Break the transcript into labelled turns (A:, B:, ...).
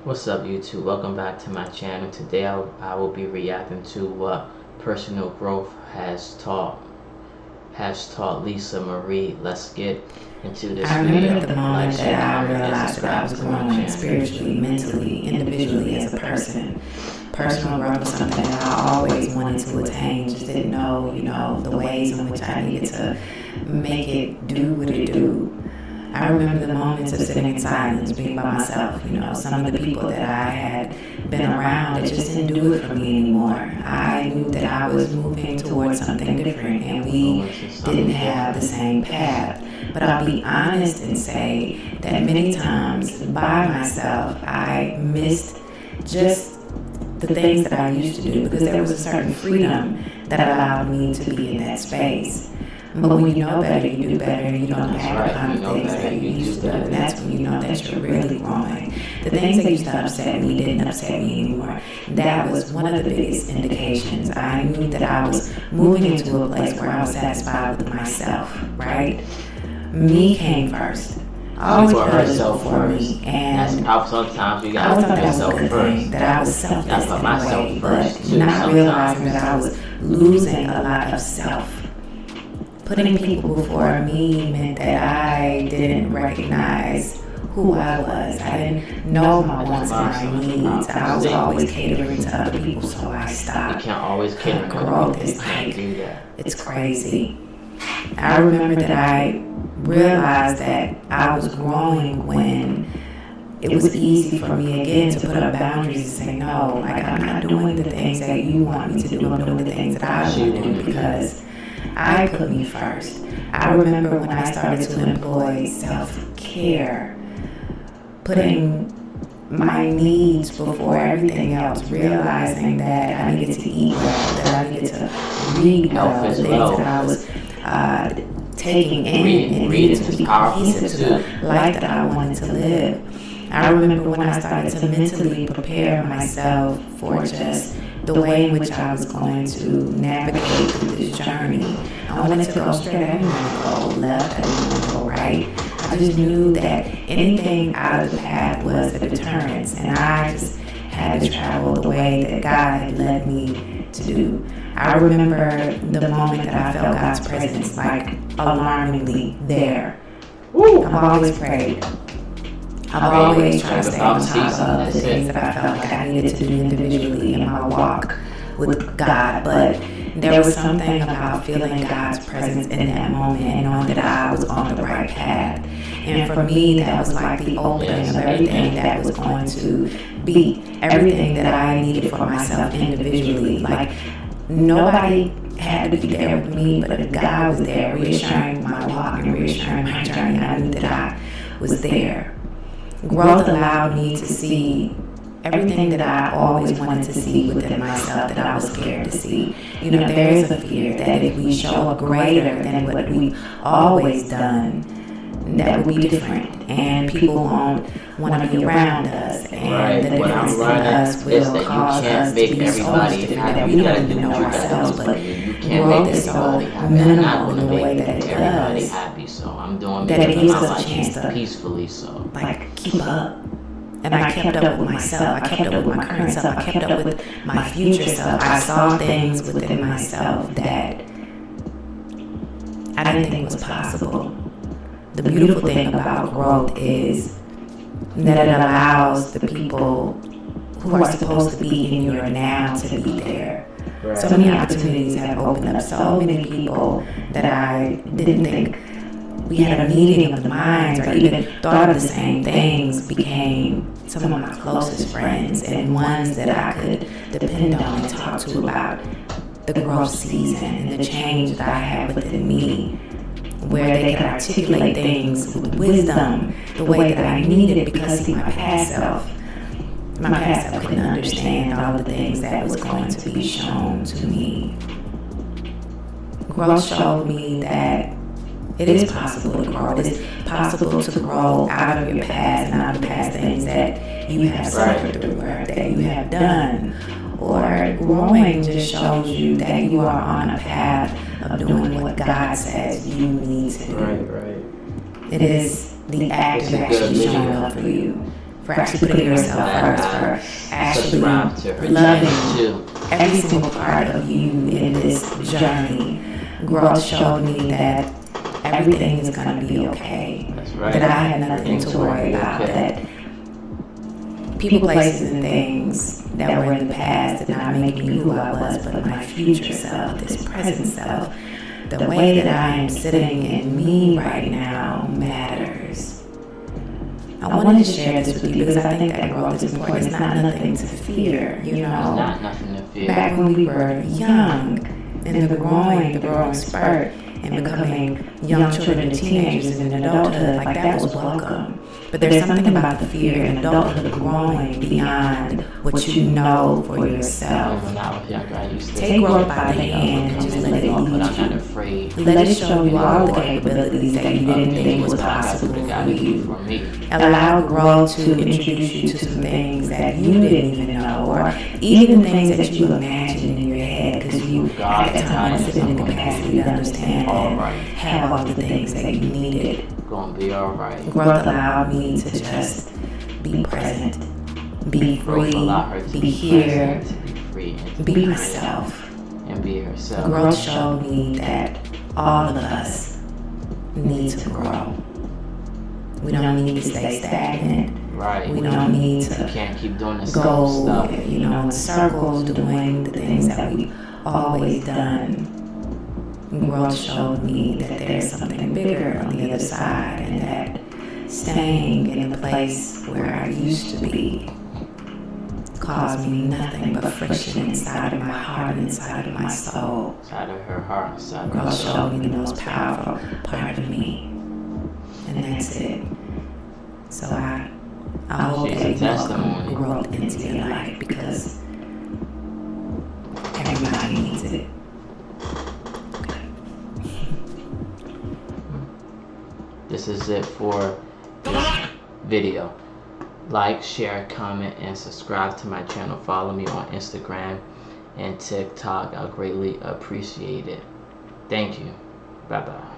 A: What's up, YouTube? Welcome back to my channel. Today I will be reacting to what personal growth has taught Lisa Marie. Let's get into this
B: I
A: video.
B: remember the moment that I realized that I was growing spiritually, mentally, individually as a person. Personal growth was something that I always wanted to attain, just didn't know, the ways in which I needed to make it do what it do. I remember the moments of sitting in silence, being by myself. Some of the people that I had been around, it just didn't do it for me anymore. I knew that I was moving towards something different, and we didn't have the same path. But I'll be honest and say that many times by myself, I missed just the things that I used to do because there was a certain freedom that allowed me to be in that space. But when you know better, you do better, and you don't act upon the things that you used to do, and that's when you know that you're really growing. The things that used to upset me didn't upset me anymore. That was one of the biggest indications. I knew that I was moving into a place where I was satisfied with myself, right? Me came first. I always put others before me, and
A: Sometimes you
B: I always
A: gotta
B: thought
A: put
B: that was a
A: yourself
B: good
A: first.
B: thing, that I was selfless in a way, but
A: too,
B: not realizing that I was losing a lot of self. Putting people before me meant that I didn't recognize who I was. I didn't know my wants and my needs. I was always catering to other people, so I stopped.
A: You can't always cater to
B: Growth
A: other
B: is
A: people. You can't
B: like,
A: do that.
B: it's crazy. I remember that I realized that I was growing when it was easy for me again to put up boundaries and say, no, like I'm not doing the things that you want me to do. I'm doing the things that I want to do because I put me first. I remember when I started to employ self-care, putting my needs before everything else, realizing that I needed to eat well, that I needed to read well, the things that I was taking in and needed to be cohesive to the life that I wanted to live. I remember when I started to mentally prepare myself for just the way in which I was going to navigate through this journey. I wanted to go straight. I didn't want to go left. I didn't want to go right. I just knew that anything out of the path was a deterrence, and I just had to travel the way that God had led me to do. I remember the moment that I felt God's presence, like alarmingly there. I've always prayed. I've always tried to stay on top of the things that I felt like I needed to do individually in my walk with God, but there was something about feeling God's presence in that moment and knowing that I was on the right path. And for me, that was like the opening of everything that was going to be everything that I needed for myself individually. Like, nobody had to be there with me, but if God was there, reassuring my walk and reassuring my journey, I knew that I was there. Growth allowed me to see everything that I always wanted to see within myself that I was scared to see. There is a fear that if we show up greater than what we've always done, that would be different, and people won't want to be around us, and the difference in us will cause us to be so much different that we don't even know ourselves, but growth is so minimal in the way that it does, that it gives us a chance to
A: peacefully
B: keep up. And I kept up with myself. I kept up with my current self. I kept up with my future self. I saw things within myself that I didn't think was possible. The beautiful thing about growth is that it allows the people who are supposed to be in your now to be there. Right. So many opportunities have opened up. So many people that I didn't think we had a meeting of the minds or even thought of the same things became some of my closest friends and ones that I could depend on and talk to about the growth season and the change that I had within me, where they could articulate things with wisdom the way that I needed, because see, my past self couldn't understand all the things that was going to be shown to me. Growth showed me that it is possible to grow. It is possible to grow out of your past and out of the past things that you have suffered through or that you have done. Or growing just shows you that you are on a path of doing what God says you need to do.
A: Right.
B: It is the act of actually showing up for you. for actually putting yourself first, for actually
A: Subscribe to her
B: loving
A: channel too.
B: every single part of you in this journey. Growth showed me that everything is going to be okay.
A: That's right.
B: That I had nothing to worry about. That people, places, and things that were in the past did not make me who I was, but my future self, this present self. The way that I am sitting in me right now matters. I wanted to share this with you because I think that growth is important. It's not nothing to fear, you know.
A: It's not nothing to fear.
B: Back when we were young, in the growing spurt, and becoming young children and teenagers and adulthood, like that was welcome. But there's something about the fear in adulthood growing beyond what you know for yourself.
A: When I was younger, I used to
B: Take growth by the hand and just let it
A: but I'm not
B: lead you.
A: afraid.
B: Let it show you all the capabilities that you didn't think was possible for you.
A: For me.
B: Allow growth to introduce you to some things that you didn't even know, or even things that you imagined in your head, because you at that time wasn't in the capacity to understand and have all the things that you needed.
A: Gonna be alright.
B: Growth allowed me to just be present, be free, be here,
A: To be free and to
B: be myself.
A: and be herself.
B: Growth showed me that all of us need to grow. We don't need to stay stagnant.
A: Right.
B: We don't need
A: You
B: to
A: can't keep doing the same
B: go,
A: stuff.
B: in circles doing the things that we've always done. Growth showed me that there's something bigger on the other side, and that staying in the place where I used to be caused me nothing but friction inside of my heart and inside of my soul.
A: Inside of her heart, inside of her
B: Growth
A: soul.
B: showed me the most powerful part of me, and that's it. So I hope
A: She's
B: that
A: a
B: you
A: testimony.
B: welcome growth into your life, because everybody needs it.
A: This is it for this video. Like, share, comment, and subscribe to my channel. Follow me on Instagram and TikTok. I'll greatly appreciate it. Thank you. Bye-bye.